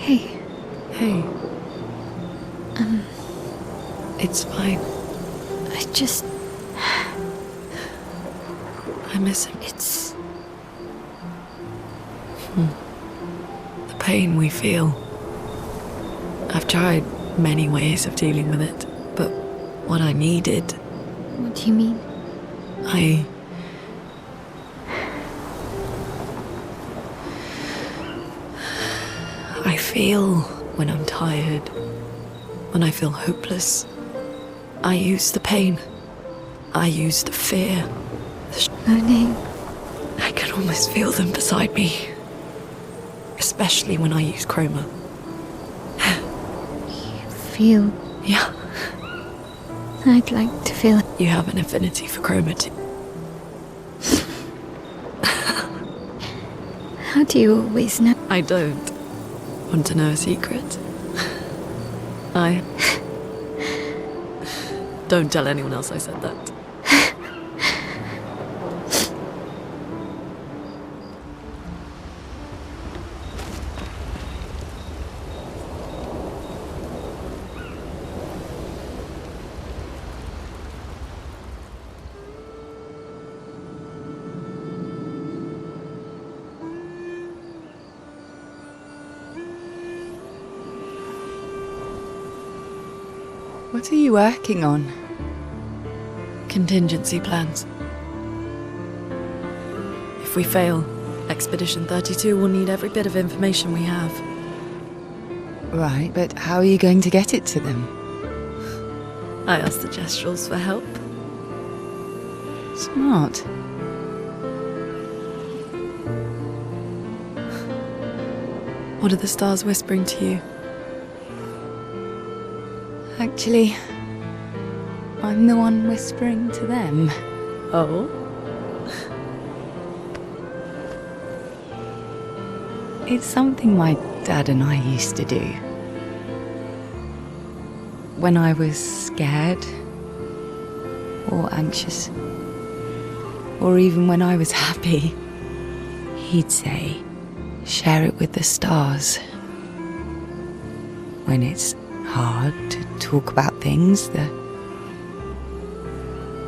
Hey. Hey. It's fine. I miss him. It's... The pain we feel. I've tried many ways of dealing with it, but what I needed... What do you mean? I feel when I'm tired, when I feel hopeless. I use the pain. I use the fear. Moaning. I can almost feel them beside me. Especially when I use chroma. You feel... Yeah. I'd like to feel... You have an affinity for chroma too. How do you always know? I don't. Want to know a secret? I... Don't tell anyone else I said that. What are you working on? Contingency plans. If we fail, Expedition 32 will need every bit of information we have. Right, but how are you going to get it to them? I asked the Gestrals for help. Smart. What are the stars whispering to you? Actually, I'm the one whispering to them. Oh? It's something my dad and I used to do. When I was scared, or anxious, or even when I was happy, he'd say, share it with the stars. When it's hard to talk about things, the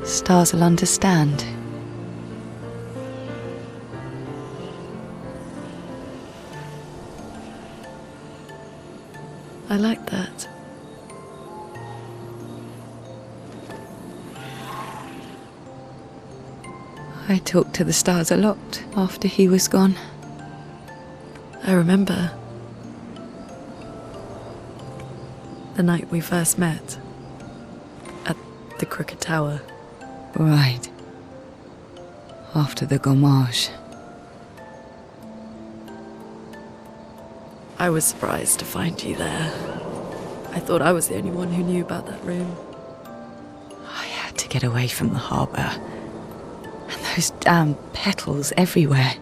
stars will understand. I like that. I talked to the stars a lot after he was gone. I remember the night we first met at the Crooked Tower. Right. After the gommage. I was surprised to find you there. I thought I was the only one who knew about that room. I had to get away from the harbour. And those damn petals everywhere.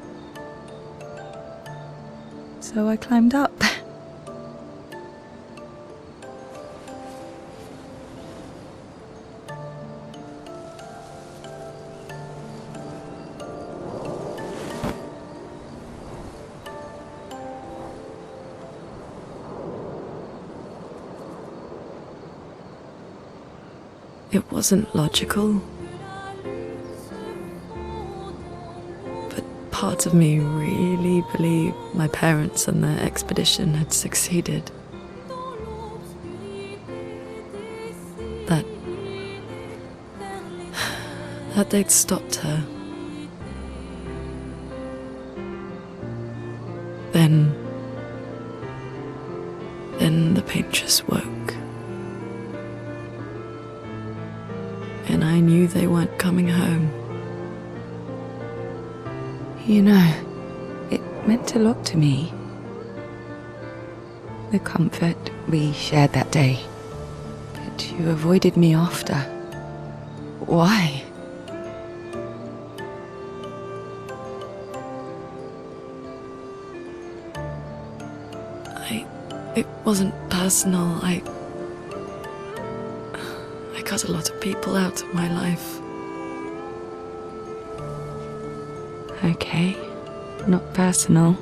So I climbed up. It wasn't logical. But part of me really believed my parents and their expedition had succeeded. That they'd stopped her. Then the paint just woke. And I knew they weren't coming home. You know, it meant a lot to me. The comfort we shared that day. But you avoided me after. Why? It wasn't personal. I cut a lot of people out of my life. Okay, not personal.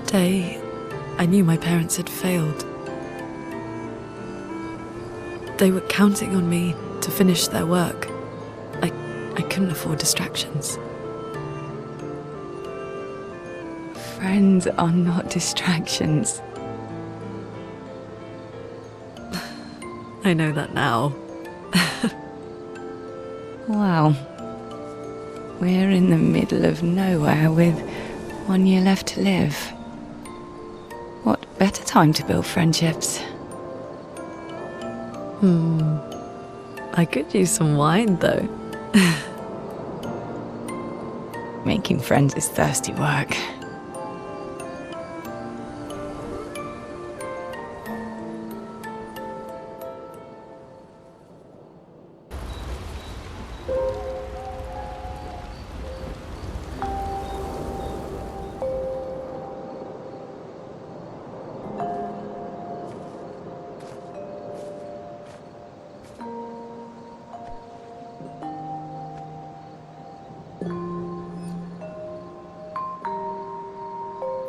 day, I knew my parents had failed. They were counting on me to finish their work. I couldn't afford distractions. Friends are not distractions. I know that now. Wow. We're in the middle of nowhere with 1 year left to live. What better time to build friendships? I could use some wine, though. Making friends is thirsty work.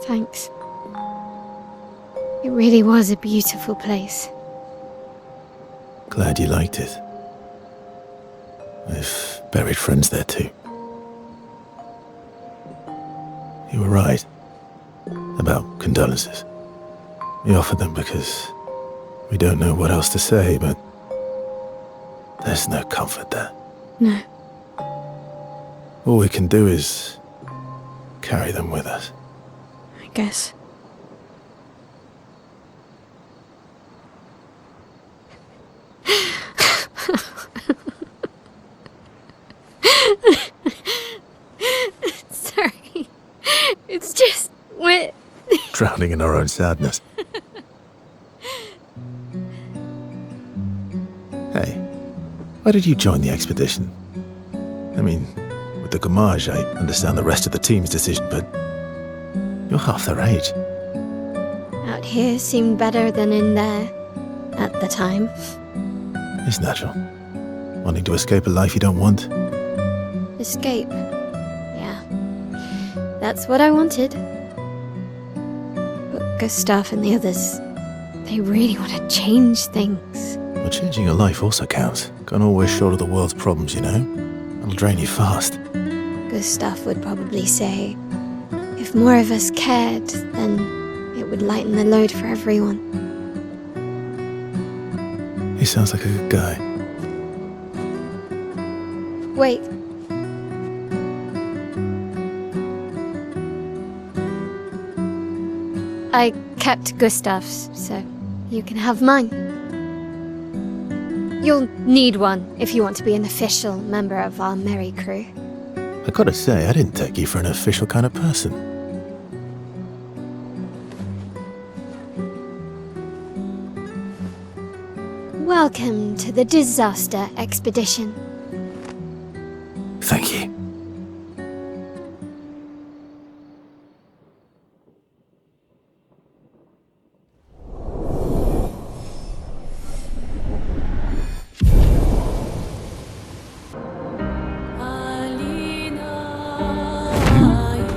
Thanks. It really was a beautiful place. Glad you liked it. I've buried friends there too. You were right about condolences. We offered them because we don't know what else to say, but there's no comfort there. No. All we can do is carry them with us. I guess. Sorry. It's just we're Drowning in our own sadness. Hey, why did you join the expedition? I mean, with the Gommage, I understand the rest of the team's decision, but you're half their age. out here seemed better than in there at the time. It's natural. Wanting to escape a life you don't want. Escape. Yeah. That's what I wanted. But Gustav and the others, they really want to change things. But changing your life also counts. Can't always shoulder the world's problems, you know? It'll drain you fast. Gustav would probably say, if more of us cared, then it would lighten the load for everyone. He sounds like a good guy. Wait. I kept Gustav's, so you can have mine. You'll need one if you want to be an official member of our merry crew. I gotta say, I didn't take you for an official kind of person. Welcome to the disaster expedition. Thank you.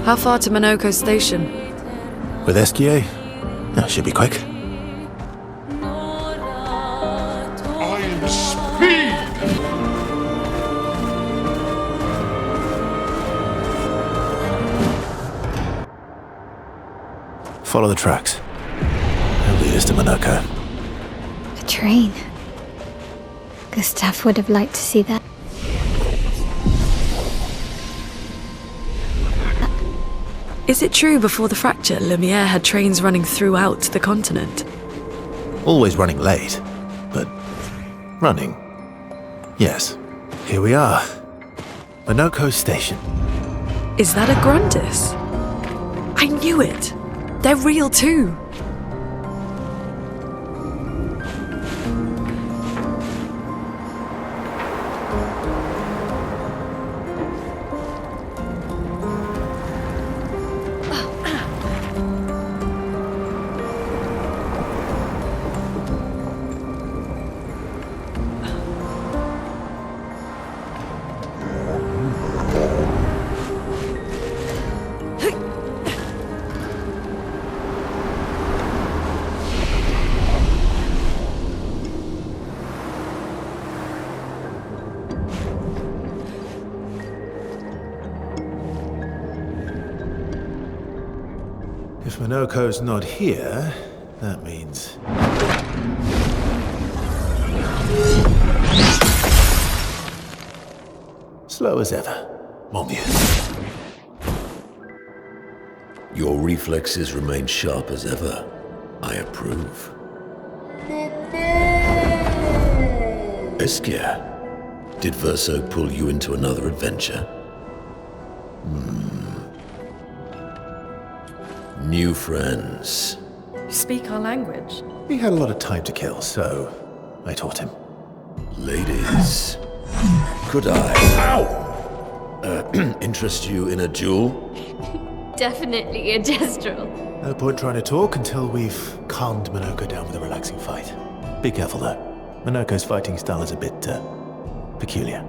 How far to MONOCO station? With SKA? That should be quick. I'm speed! Follow the tracks. They'll lead us to MONOCO. A train. Gustav would have liked to see that. Is it true before the fracture, Lumiere had trains running throughout the continent? Always running late, but running. Yes. Here we are. MONOCO station. Is that a Grundis? I knew it! They're real too! Monoco's not here, that means... slow as ever, mon vieux. Your reflexes remain sharp as ever. I approve. Esquire, did Verso pull you into another adventure? New friends. You speak our language. He had a lot of time to kill, so I taught him. Ladies, could I interest you in a duel? Definitely a gestural. No point trying to talk until we've calmed Monoco down with a relaxing fight. Be careful though. Monoco's fighting style is a bit, peculiar.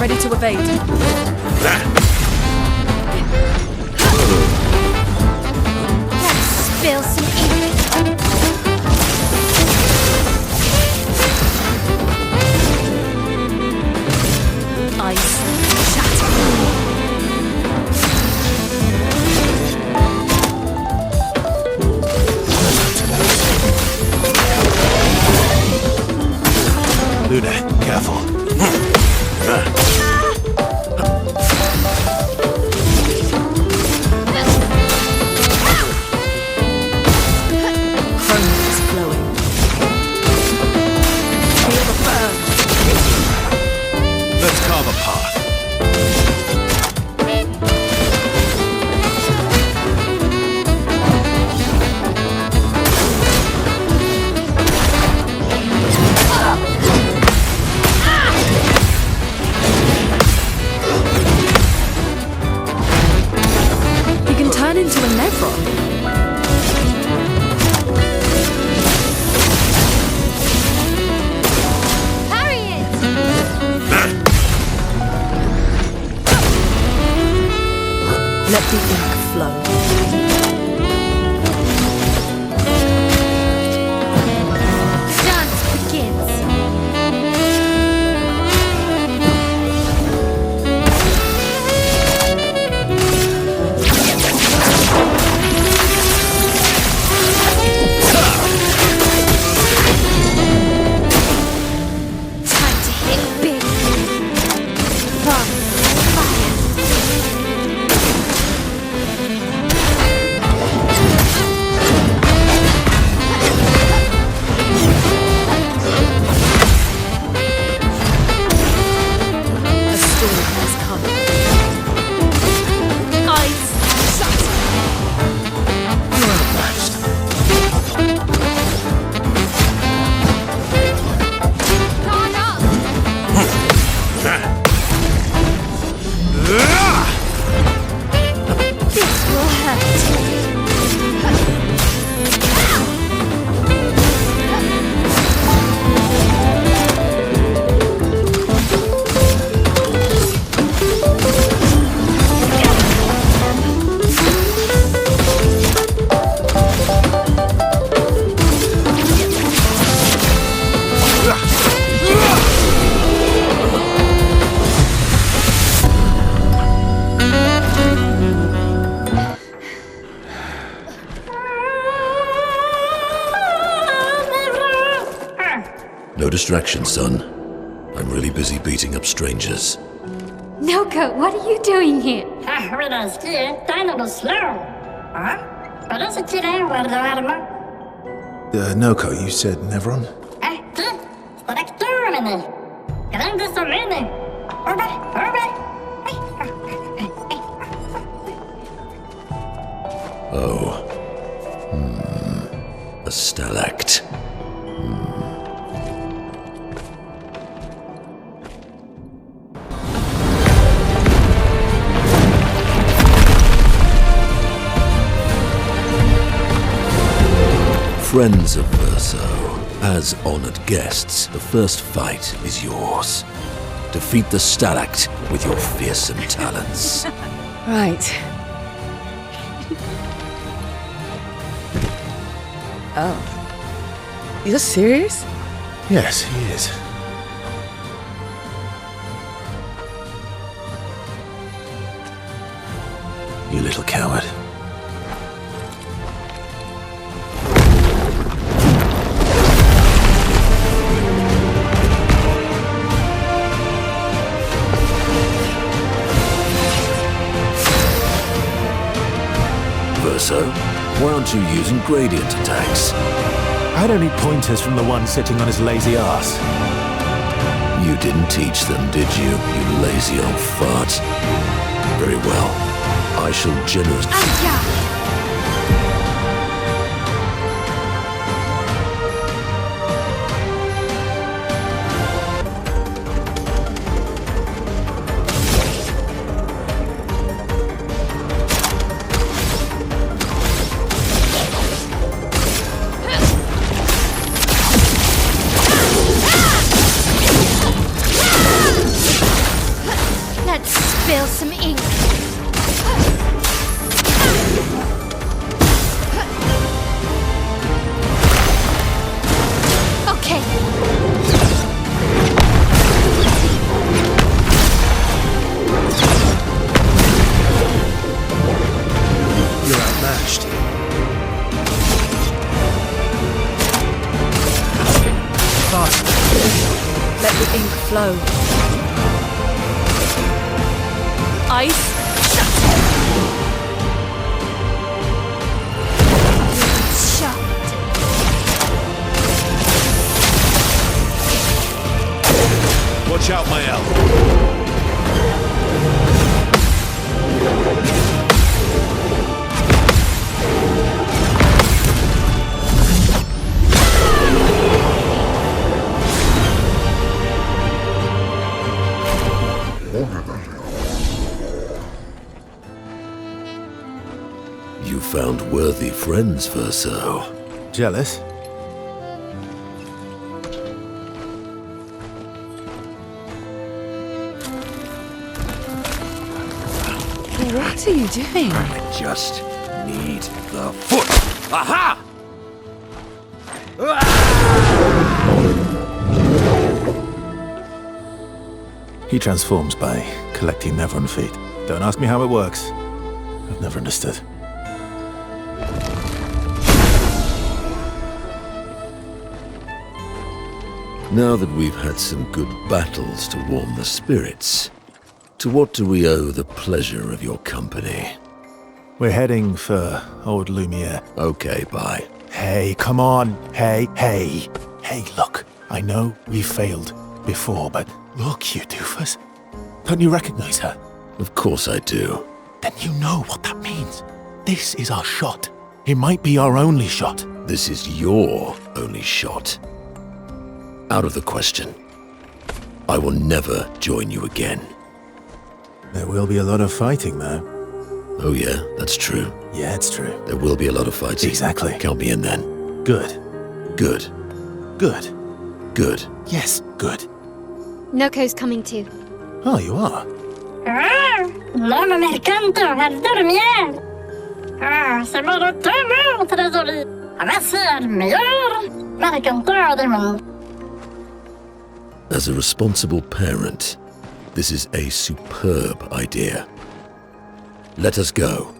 Ready to evade. Let's spill some ink. Ice. Shatter. Luna, careful. Let's carve a path. You can turn into a Nevron. Let the ink flow. Dance begins. Time to hit big. Fun. Fire. A storm has come. Ice. Shatter. You're unmatched. Gone up. This will hurt. No distraction, son. I'm really busy beating up strangers. Noko, what are you doing here? Noko, you said Nevron? Oh. A stalact. Friends of Verso, as honored guests, the first fight is yours. Defeat the Stalact with your fearsome talents. Right. Oh. You're serious? Yes, he is. You little coward. Verso, why aren't you using gradient attacks? I don't need pointers from the one sitting on his lazy ass. You didn't teach them, did you, you lazy old fart? Very well. I shall generously... Let's spill some ink. Okay. You're outmatched. Fast. Let the ink flow. Ice. Shut. Watch out, my elf. You found worthy friends, Verso. Jealous? What are you doing? I just need the foot. Aha! He transforms by collecting Nevron feet. Don't ask me how it works. I've never understood. Now that we've had some good battles to warm the spirits, to what do we owe the pleasure of your company? We're heading for old Lumiere. Okay, bye. Hey, come on. Hey. Hey, look. I know we failed before, but look, you doofus. Don't you recognize her? Of course I do. Then you know what that means. This is our shot. It might be our only shot. This is your only shot. Out of the question. I will never join you again. There will be a lot of fighting, though. Oh yeah, that's true. Yeah, it's true. There will be a lot of fighting. Exactly. Count me in then. Good. Good. Good. Good. Yes, good. Noco's coming too. Oh, you are? Non, ma mercanto, dormir. C'est mon tomo, trésorier. Va ser el meilleur mercantor del mundo. As a responsible parent, this is a superb idea. Let us go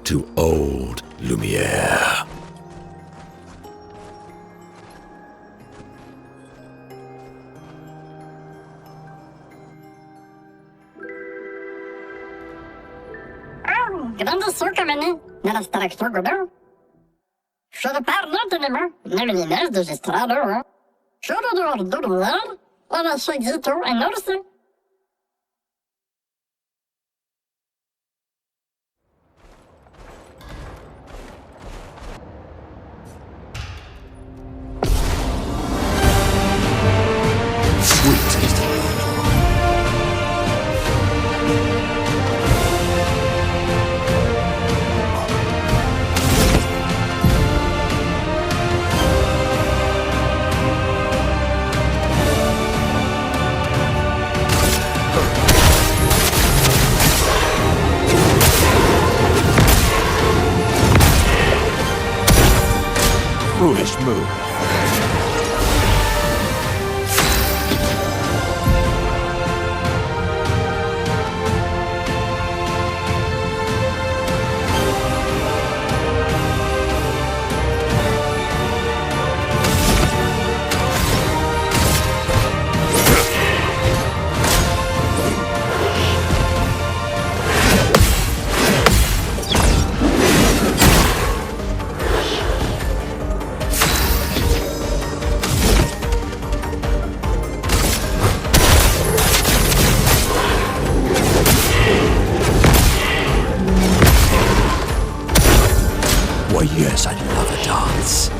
to old Lumiere. Grande succa veni, nella straccia godo. Should parlo tenema, nevelines de gestrado. Should do dormir, ora seguito en orse. Sweet tasting. Why, yes, I love a dance.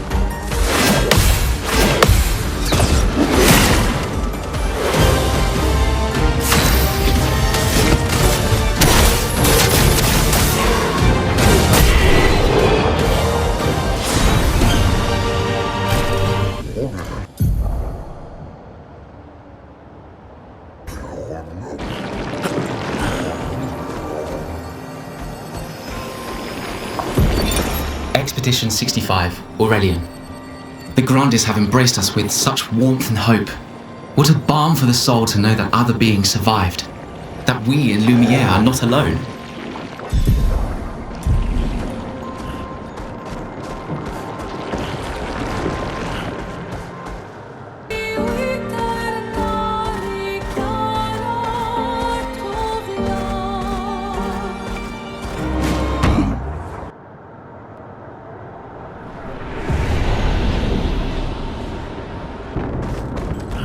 Expedition 65, Aurelian. The Grandes have embraced us with such warmth and hope. What a balm for the soul to know that other beings survived. That we in Lumiere are not alone.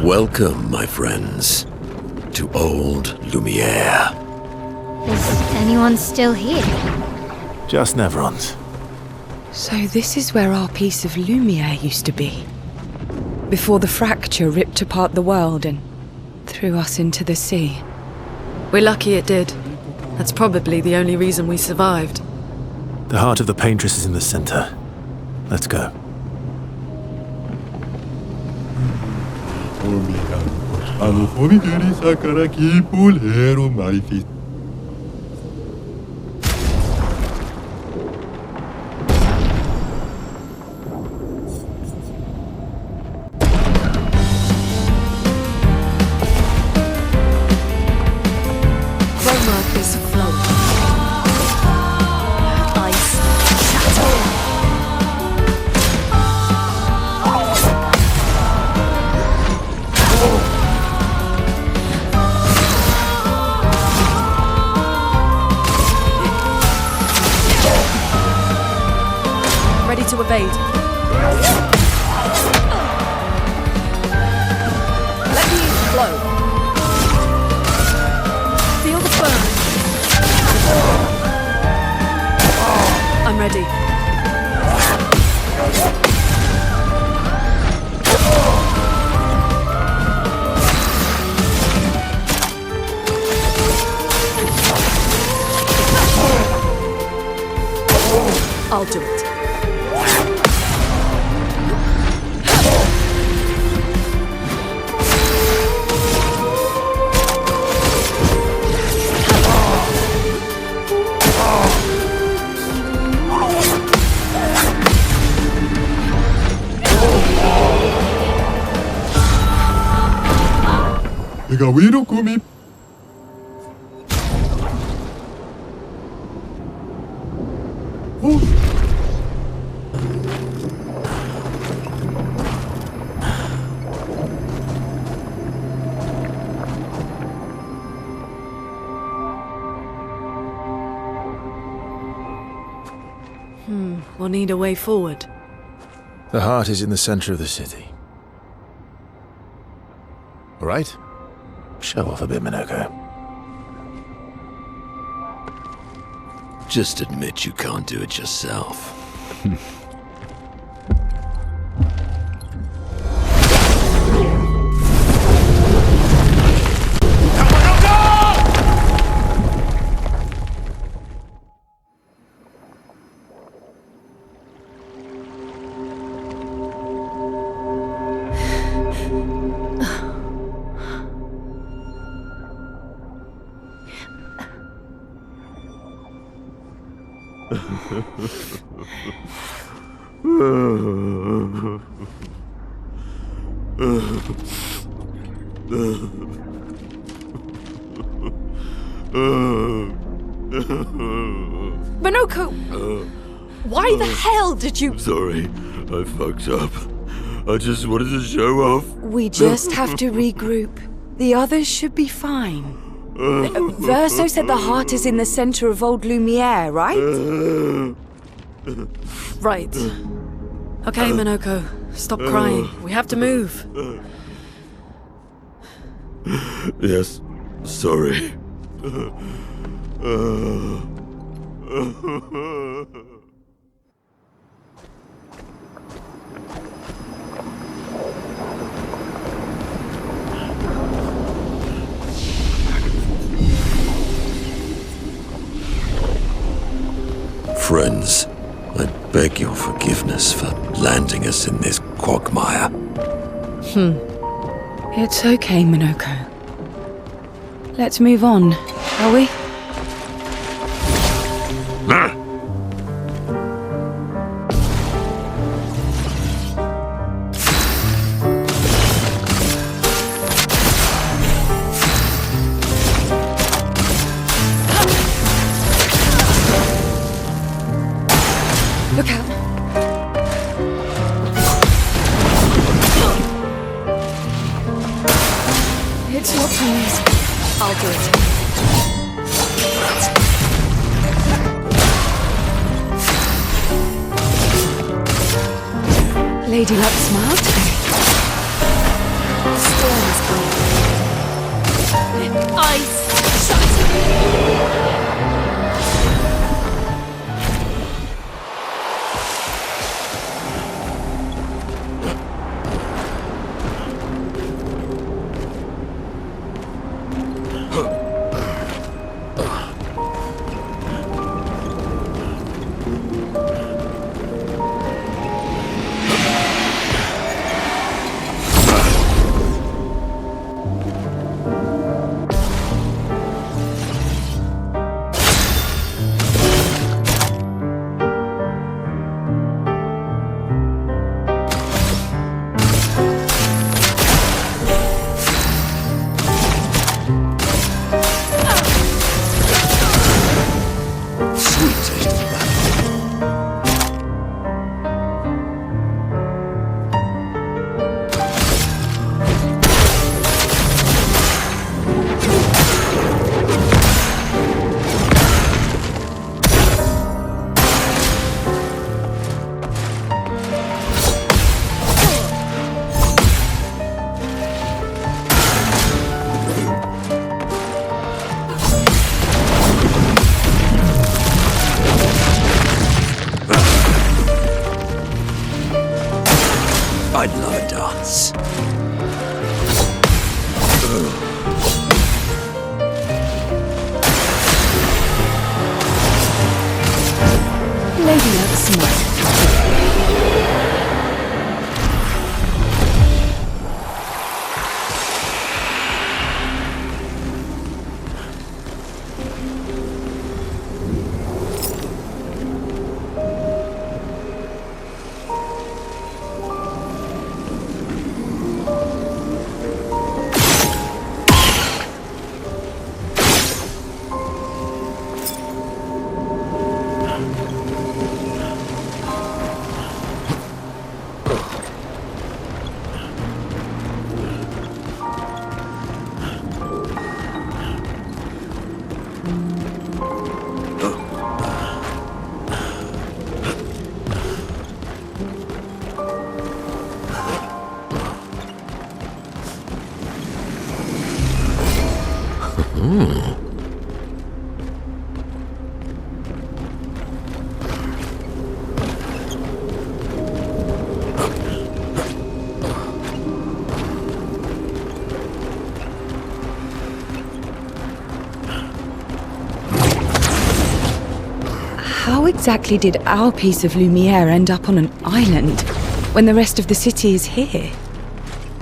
Welcome, my friends, to old Lumiere. Is anyone still here? Just Nevrons. So this is where our piece of Lumiere used to be. Before the fracture ripped apart the world and threw us into the sea. We're lucky it did. That's probably the only reason we survived. The heart of the Paintress is in the center. Let's go. Chroma is flowing. Ice shatter. Ready to evade. Let me flow. Feel the burn. I'm ready. I'll do it. 내가 왜 이렇게 미... We'll need a way forward. The heart is in the center of the city. All right? Show off a bit, MONOCO. Just admit you can't do it yourself. MONOCO! Why the hell did you... Sorry, I fucked up. I just wanted to show off. We just have to regroup. The others should be fine. Verso said the heart is in the center of Old Lumiere, right? Right. Okay, MONOCO, stop crying. We have to move. Yes, sorry. Friends, I beg your forgiveness for landing us in this quagmire. It's okay, MONOCO. Let's move on, shall we? Look out. It's not too easy. I'll do it. Lady Luck smiled today. The storm is coming. Ice! Shut! I'd love a dance. Lady Luck smiled. How exactly did our piece of Lumiere end up on an island when the rest of the city is here?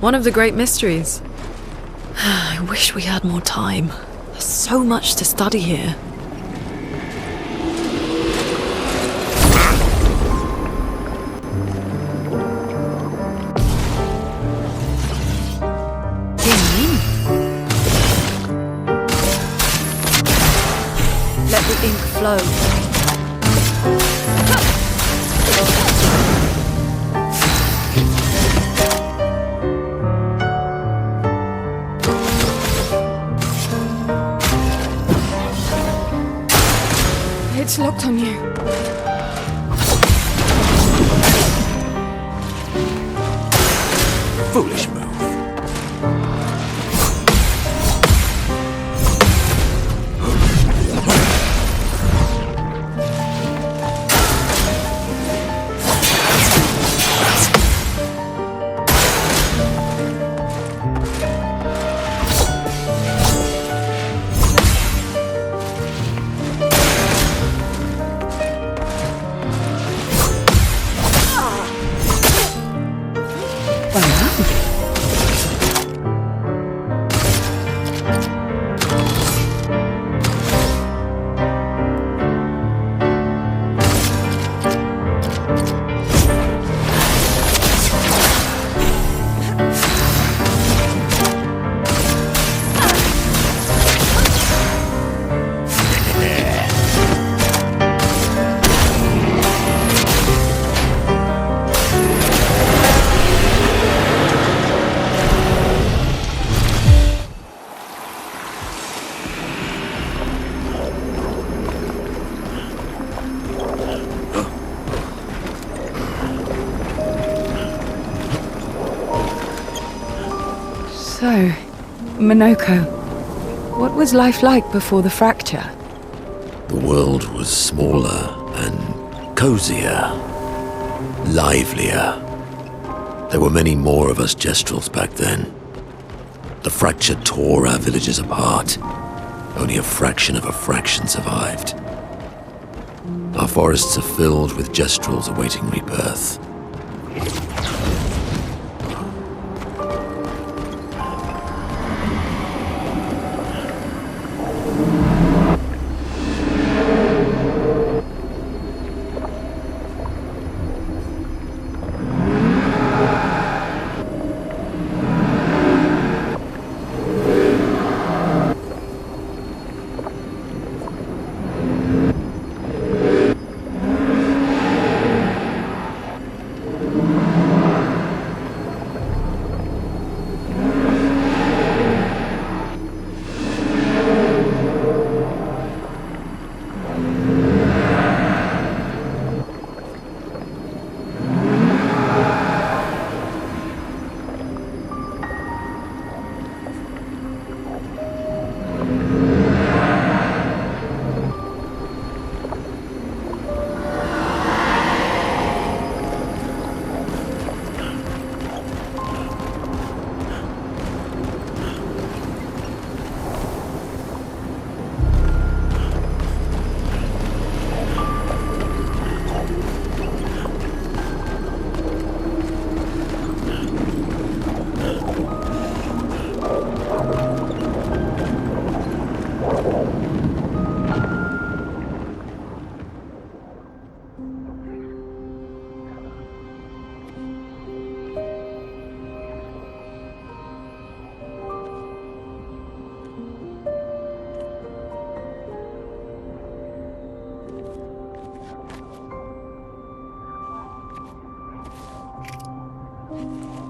One of the great mysteries. I wish we had more time. There's so much to study here. flow. It's locked on you. Foolish move. So, Monoko, what was life like before the fracture? The world was smaller and cozier, livelier. There were many more of us Gestrels back then. The fracture tore our villages apart. Only a fraction of a fraction survived. Our forests are filled with Gestrels awaiting rebirth.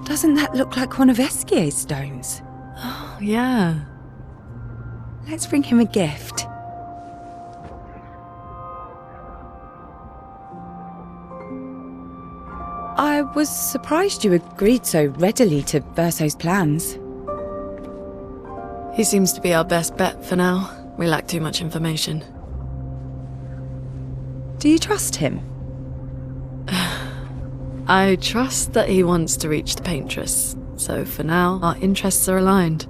Doesn't that look like one of Eskier's stones? Oh, yeah. Let's bring him a gift. I was surprised you agreed so readily to Verso's plans. He seems to be our best bet for now. We lack too much information. Do you trust him? I trust that he wants to reach the Paintress, so for now, our interests are aligned.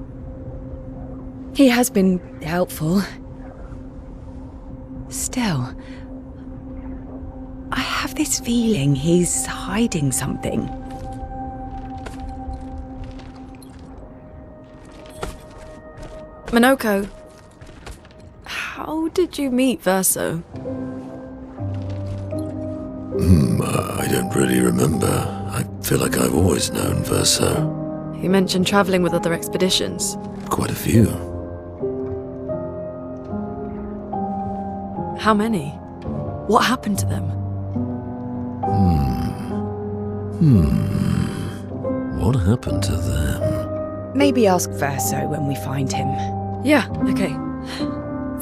He has been helpful. Still, I have this feeling he's hiding something. Monoko, how did you meet Verso? I don't really remember. I feel like I've always known Verso. You mentioned traveling with other expeditions. Quite a few. How many? What happened to them? What happened to them? Maybe ask Verso when we find him. Yeah, okay.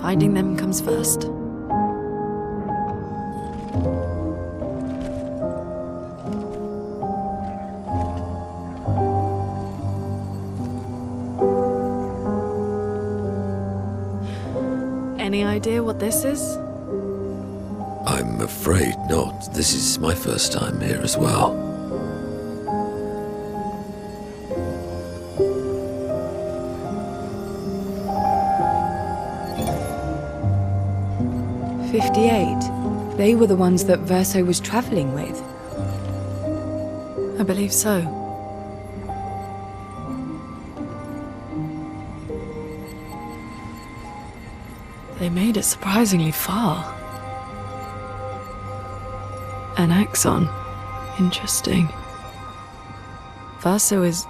Finding them comes first. Any idea what this is? I'm afraid not. This is my first time here as well. "58. They were the ones that Verso was traveling with. I believe so. They made it surprisingly far. An axon. Interesting. Verso is...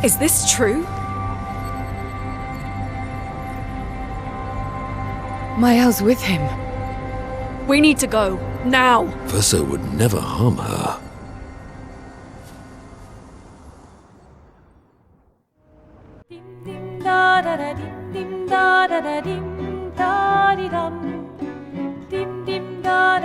Is this true? Mael's with him. We need to go. Now! Verso would never harm her. dim dim da da dim da di dum dim dim da